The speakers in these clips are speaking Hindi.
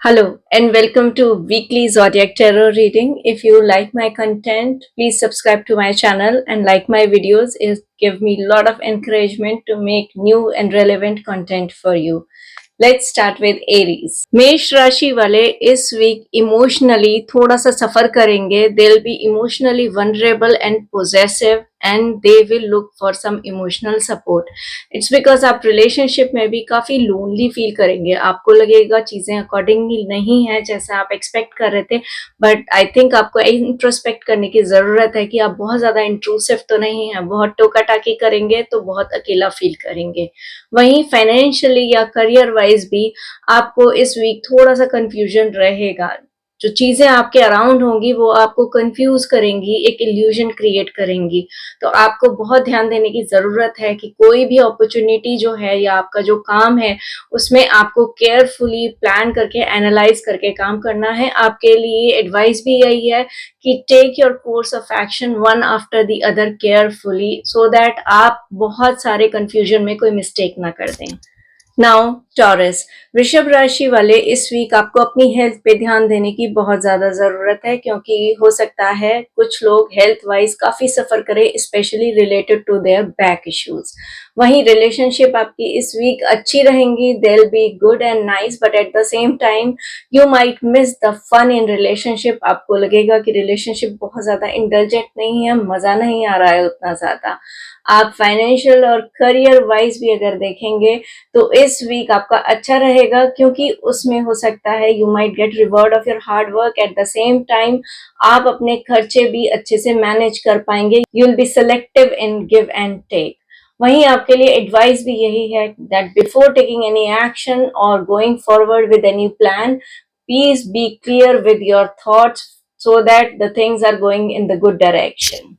Hello and welcome to weekly Zodiac Tarot reading. If you like my content, please subscribe to my channel and like my videos. It give me a lot of encouragement to make new and relevant content for you. Let's start with Aries. मेष राशि वाले इस वीक इमोशनली थोड़ा सा सफर करेंगे। They will be emotionally vulnerable and possessive and they will look for some emotional support. It's because आप रिलेशनशिप में भी काफी लोनली फील करेंगे। आपको लगेगा चीजें अकॉर्डिंगली नहीं है जैसा आप एक्सपेक्ट कर रहे थे, बट आई थिंक आपको इंट्रोस्पेक्ट करने की जरूरत है कि आप बहुत ज्यादा इंट्रूसिव तो नहीं है। बहुत टोका टाकी करेंगे तो बहुत अकेला फील करेंगे। वहीं फाइनेंशियली या करियर वाइज भी आपको इस वीक थोड़ा सा कंफ्यूजन रहेगा। जो चीजें आपके अराउंड होंगी वो आपको कंफ्यूज करेंगी, एक इल्यूजन क्रिएट करेंगी। तो आपको बहुत ध्यान देने की जरूरत है कि कोई भी अपॉर्चुनिटी जो है या आपका जो काम है उसमें आपको केयरफुली प्लान करके एनालाइज करके काम करना है। आपके लिए एडवाइस भी यही है कि take your course of action one after the other carefully, so that आप बहुत सारे कंफ्यूजन में कोई मिस्टेक ना कर दें। नाउ टॉरस, वृषभ राशि वाले इस वीक आपको अपनी हेल्थ पे ध्यान देने की बहुत ज्यादा जरूरत है, क्योंकि हो सकता है कुछ लोग हेल्थ वाइज काफी सफर करें, specially related to their back issues. वहीं रिलेशनशिप आपकी इस वीक अच्छी रहेंगी, they will be good and nice, but at the same time you might miss the fun in relationship. आपको लगेगा कि रिलेशनशिप बहुत ज्यादा इंडल्जेंट नहीं है, मजा नहीं आ रहा है उतना ज्यादा। आप फाइनेंशियल और करियर वाइज भी अगर देखेंगे तो इस वीक आपका अच्छा रहेगा, क्योंकि उसमें हो सकता है you might get reward of your hard work. At the same time आप अपने खर्चे भी अच्छे से मैनेज कर पाएंगे। You will be selective in give and take. वहीं आपके लिए एडवाइस भी यही है that before taking any action और going forward with any plan, please be clear with your thoughts so that the things are going in the good direction.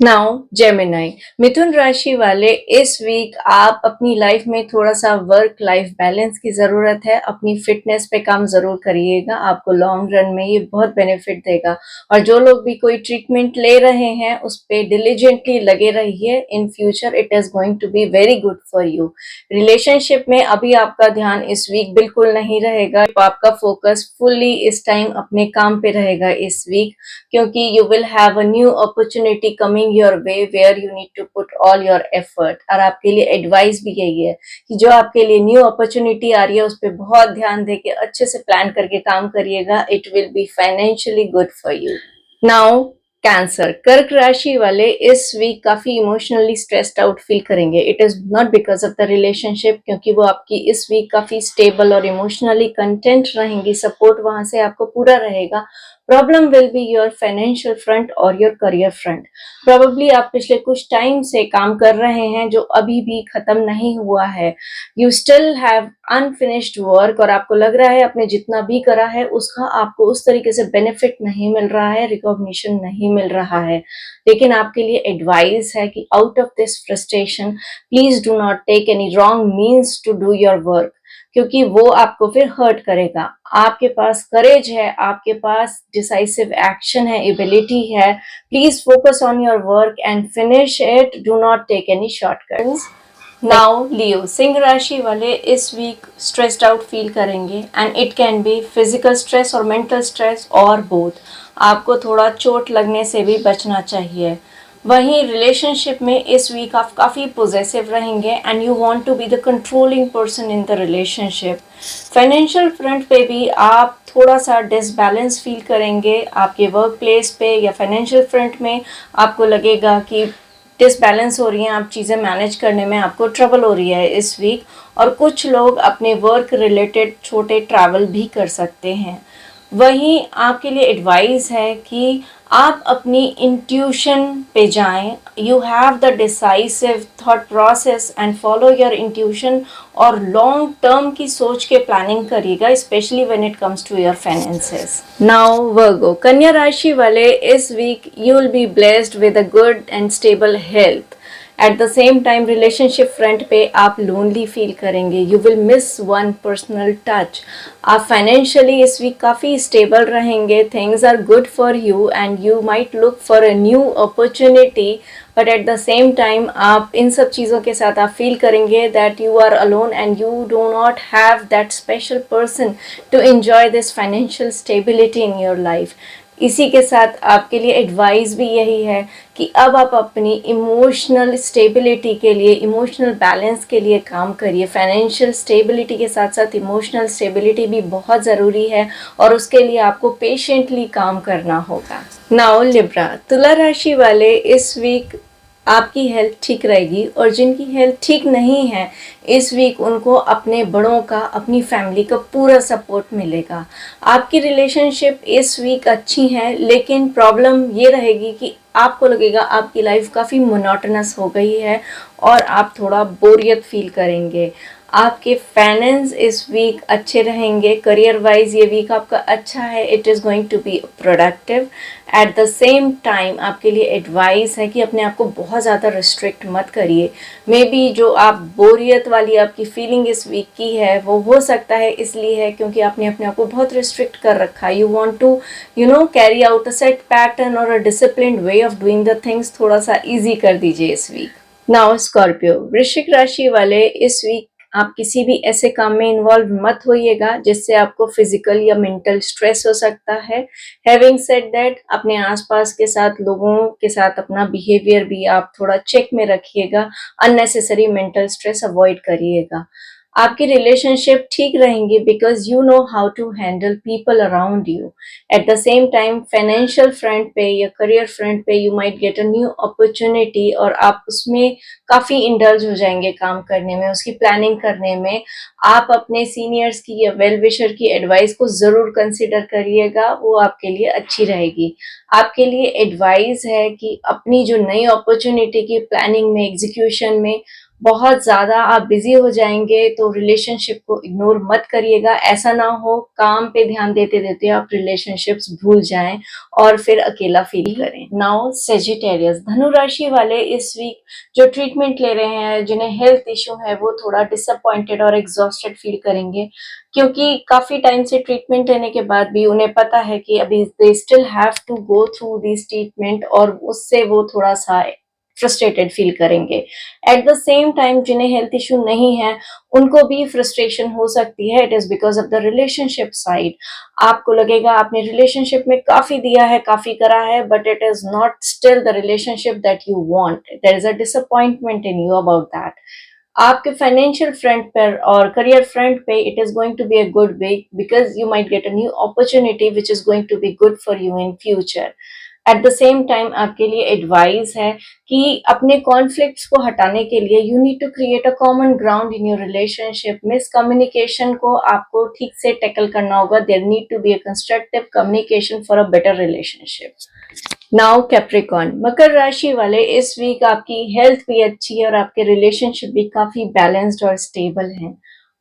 Now Gemini, मिथुन राशि वाले इस वीक आप अपनी लाइफ में थोड़ा सा वर्क लाइफ बैलेंस की जरूरत है। अपनी फिटनेस पे काम जरूर करिएगा, आपको लॉन्ग रन में ये बहुत बेनिफिट देगा। और जो लोग भी कोई ट्रीटमेंट ले रहे हैं उस पे डिलीजेंटली लगे रहिए। In future it is going to be very good for you. Relationship में अभी आपका ध्यान इस वीक बिल्कुल नहीं रहेगा, तो आपका फोकस फुल्ली इस टाइम अपने काम पे रहेगा इस वीक, क्योंकि you will have a new opportunity coming your way where you need to put all your effort। और आपके लिए एडवाइस भी यही है कि जो आपके लिए न्यू अपॉर्चुनिटी आ रही है उस पर बहुत ध्यान दे के अच्छे से प्लान करके काम करिएगा। It will be financially good for you. Now cancer, कर्क राशि वाले इस वीक काफी इमोशनली स्ट्रेस्ड आउट फील करेंगे। It is not because of the relationship, क्योंकि वो आपकी इस वीक काफी स्टेबल और इमोशनली कंटेंट रहेंगी। सपोर्ट वहां से आपको पूरा रहेगा। Problem will be your financial front और योर करियर फ्रंट। प्रोबेबली आप पिछले कुछ टाइम से काम कर रहे हैं जो अभी भी खत्म नहीं हुआ है। You still have unfinished work और आपको लग रहा है आपने जितना भी करा है उसका आपको उस तरीके से बेनिफिट नहीं मिल रहा है, रिकॉग्निशन नहीं मिल रहा है। लेकिन आपके लिए एडवाइस है कि out of this frustration please do not take any wrong means to do your work, क्योंकि वो आपको फिर हर्ट करेगा। आपके पास करेज है, आपके पास डिसाइसिव एक्शन है, एबिलिटी है। Please focus on your work and finish it, do not take any shortcuts. Now Leo, सिंह राशि वाले इस वीक स्ट्रेस्ड आउट फील करेंगे and it can be physical stress और मेंटल स्ट्रेस और बोथ। आपको थोड़ा चोट लगने से भी बचना चाहिए। वहीं रिलेशनशिप में इस वीक आप काफ़ी पोजेसिव रहेंगे and you want to be the controlling person in the relationship. Financial front पे भी आप थोड़ा सा डिसबैलेंस फील करेंगे। आपके वर्क प्लेस पे या फाइनेंशियल फ्रंट में आपको लगेगा कि डिसबैलेंस हो रही हैं, आप चीज़ें मैनेज करने में आपको ट्रबल हो रही है इस वीक। और कुछ लोग अपने वर्क रिलेटेड छोटे ट्रैवल भी कर सकते हैं। वहीं आपके लिए एडवाइस है कि आप अपनी इंट्यूशन पे जाएं। You have the decisive thought process and follow your intuition और लॉन्ग टर्म की सोच के प्लानिंग करिएगा, specially when it comes to your finances. Now Virgo, कन्या राशि वाले इस week you will be blessed with a good and stable health at the same time relationship front पे आप लोनली फील करेंगे, you will miss one personal touch. आप फाइनेंशियली इस वीक काफ़ी स्टेबल रहेंगे, things are good for you and you might look for a new opportunity, but at the same time आप इन सब चीज़ों के साथ आप फील करेंगे that you are alone and you do not have that special person to enjoy this financial stability in your life. इसी के साथ आपके लिए एडवाइस भी यही है कि अब आप अपनी इमोशनल स्टेबिलिटी के लिए, इमोशनल बैलेंस के लिए काम करिए। फाइनेंशियल स्टेबिलिटी के साथ साथ इमोशनल स्टेबिलिटी भी बहुत ज़रूरी है और उसके लिए आपको पेशेंटली काम करना होगा। नाउ लिब्रा, तुला राशि वाले, इस वीक आपकी हेल्थ ठीक रहेगी और जिनकी हेल्थ ठीक नहीं है इस वीक उनको अपने बड़ों का, अपनी फैमिली का पूरा सपोर्ट मिलेगा। आपकी रिलेशनशिप इस वीक अच्छी है, लेकिन प्रॉब्लम ये रहेगी कि आपको लगेगा आपकी लाइफ काफ़ी मोनोटोनस हो गई है और आप थोड़ा बोरियत फील करेंगे। आपके फाइनेंस इस वीक अच्छे रहेंगे, करियर वाइज ये वीक आपका अच्छा है, it is going to be productive. At the same time आपके लिए एडवाइस है कि अपने आप को बहुत ज़्यादा रिस्ट्रिक्ट मत करिए। मे बी जो आप बोरियत वाली आपकी फीलिंग इस वीक की है वो हो सकता है इसलिए है क्योंकि आपने अपने आप को बहुत रिस्ट्रिक्ट कर रखा है। You want to carry out a set pattern और a disciplined way of doing the things, थोड़ा सा ईजी कर दीजिए इस वीक। नाउ स्कॉर्पियो, वृश्चिक राशि वाले, इस वीक आप किसी भी ऐसे काम में इन्वॉल्व मत होइएगा जिससे आपको फिजिकल या मेंटल स्ट्रेस हो सकता है। हैविंग सेड दैट, अपने आसपास के साथ, लोगों के साथ अपना बिहेवियर भी आप थोड़ा चेक में रखिएगा, अननेसेसरी मेंटल स्ट्रेस अवॉइड करिएगा। आपकी रिलेशनशिप ठीक रहेंगी because you know how to handle people around you. At the same time financial front पे या करियर फ्रंट पे you might get a new opportunity और आप उसमें काफ़ी इंडल्ज हो जाएंगे काम करने में, उसकी प्लानिंग करने में। आप अपने सीनियर्स की या वेल विशर की एडवाइस को ज़रूर कंसिडर करिएगा, वो आपके लिए अच्छी रहेगी। आपके लिए एडवाइस है कि अपनी जो नई अपॉर्चुनिटी की प्लानिंग में, एग्जीक्यूशन में बहुत ज़्यादा आप बिजी हो जाएंगे तो रिलेशनशिप को इग्नोर मत करिएगा। ऐसा ना हो काम पे ध्यान देते देते आप रिलेशनशिप्स भूल जाएं और फिर अकेला फील करें। नाउ सेजिटेरियस, धनु राशि वाले, इस वीक जो ट्रीटमेंट ले रहे हैं, जिन्हें हेल्थ इशू है, वो थोड़ा डिसअपॉइंटेड और एग्जॉस्टेड फील करेंगे क्योंकि काफ़ी टाइम से ट्रीटमेंट लेने के बाद भी उन्हें पता है कि अभी they still have to go through this treatment और उससे वो थोड़ा सा फ्रस्ट्रेटेड फील करेंगे। एट द सेम टाइम जिन्हें हेल्थ इशू नहीं है उनको भी फ्रस्ट्रेशन हो सकती है, it is because of the relationship side. आपको लगेगा आपने रिलेशनशिप में काफी दिया है, काफी करा है, but it is not still the relationship that you want, there is a disappointment in you about that. आपके फाइनेंशियल फ्रंट पर और करियर फ्रंट पे it is going to be a good week because you might get a new opportunity which is going to be good for you in future. At the same time आपके लिए एडवाइस है कि अपने कॉन्फ्लिक्ट्स को हटाने के लिए you need to create a common ground in your relationship. Miscommunication को आपको ठीक से टैकल करना होगा, there need to be a constructive communication for a better relationship. Now Capricorn, मकर राशि वाले, इस वीक आपकी हेल्थ भी अच्छी है और आपके रिलेशनशिप भी काफी बैलेंस्ड और स्टेबल हैं।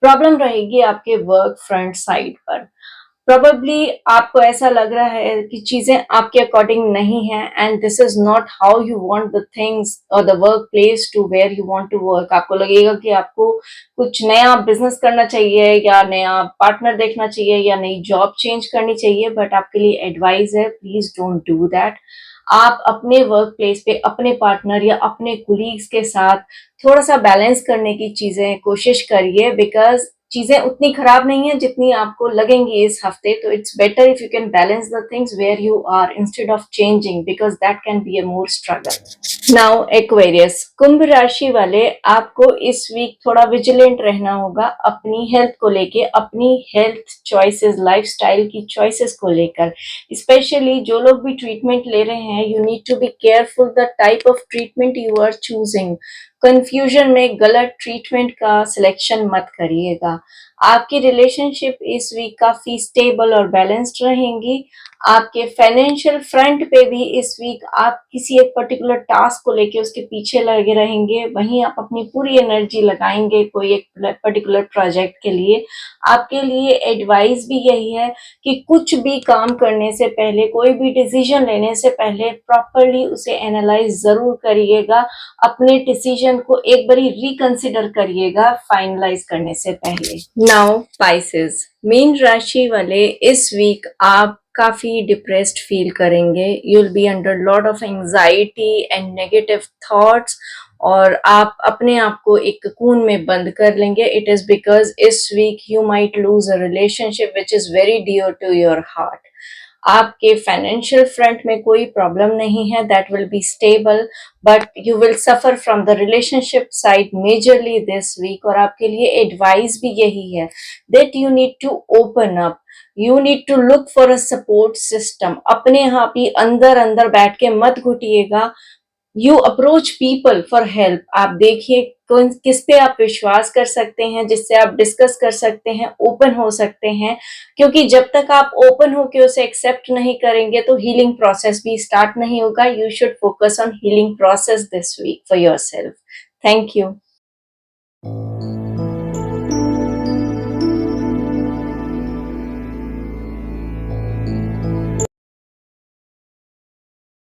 प्रॉब्लम रहेगी आपके वर्क फ्रंट साइड पर। प्रोबेबली आपको ऐसा लग रहा है कि चीजें आपके अकॉर्डिंग नहीं है and this is not how you want the things और the work place to where you want to work. आपको लगेगा कि आपको कुछ नया बिजनेस करना चाहिए या नया पार्टनर देखना चाहिए या नई जॉब चेंज करनी चाहिए, बट आपके लिए एडवाइस है प्लीज डोंट डू दैट। आप अपने वर्क प्लेस पे अपने पार्टनर या अपने कुलीग्स के साथ थोड़ा सा बैलेंस करने की चीजें कोशिश करिए बिकॉज चीजें उतनी खराब नहीं है जितनी आपको लगेंगी इस हफ्ते। तो it's better if you can balance the things where you are instead of changing because that can be a more struggle. Now Aquarius, कुंभ राशि वाले, आपको इस वीक थोड़ा विजिलेंट रहना होगा अपनी हेल्थ को लेके, अपनी हेल्थ चॉइसेस, लाइफस्टाइल की चॉइसेस को लेकर। स्पेशली जो लोग भी ट्रीटमेंट ले रहे हैं, you need to be careful the type of treatment you are choosing. Confusion में गलत ट्रीटमेंट का सिलेक्शन मत करिएगा। आपकी रिलेशनशिप इस वीक काफी स्टेबल और बैलेंस्ड रहेंगी। आपके फाइनेंशियल फ्रंट पे भी इस वीक आप किसी एक पर्टिकुलर टास्क को लेके उसके पीछे लगे रहेंगे, वहीं आप अपनी पूरी एनर्जी लगाएंगे कोई एक पर्टिकुलर प्रोजेक्ट के लिए। आपके लिए एडवाइस भी यही है कि कुछ भी काम करने से पहले, कोई भी डिसीजन लेने से पहले प्रॉपरली उसे एनालाइज जरूर करिएगा। अपने डिसीजन को एक बारी रिकंसिडर करिएगा फाइनलाइज करने से पहले। नाउ स्पाइसेस, मीन राशि वाले इस वीक आप काफी डिप्रेस्ड फील करेंगे। You will be under lot of anxiety and negative thoughts, और आप अपने आप को एक कून में बंद कर लेंगे। इट इज बिकॉज इस week you might lose a relationship which is very dear to your heart. आपके फाइनेंशियल फ्रंट में कोई प्रॉब्लम नहीं है, that will be stable, but you will suffer from the relationship side majorly this week. और आपके लिए एडवाइस भी यही है that you need to open up, you need to look for a support system. अपने आप ही अंदर अंदर बैठ के मत घुटिएगा, you approach people for help. आप देखिए कौन किस पे आप विश्वास कर सकते हैं, जिससे आप डिस्कस कर सकते हैं, ओपन हो सकते हैं। क्योंकि जब तक आप ओपन होके उसे एक्सेप्ट नहीं करेंगे तो हीलिंग प्रोसेस भी स्टार्ट नहीं होगा। You should focus on healing process this week for yourself. Thank you.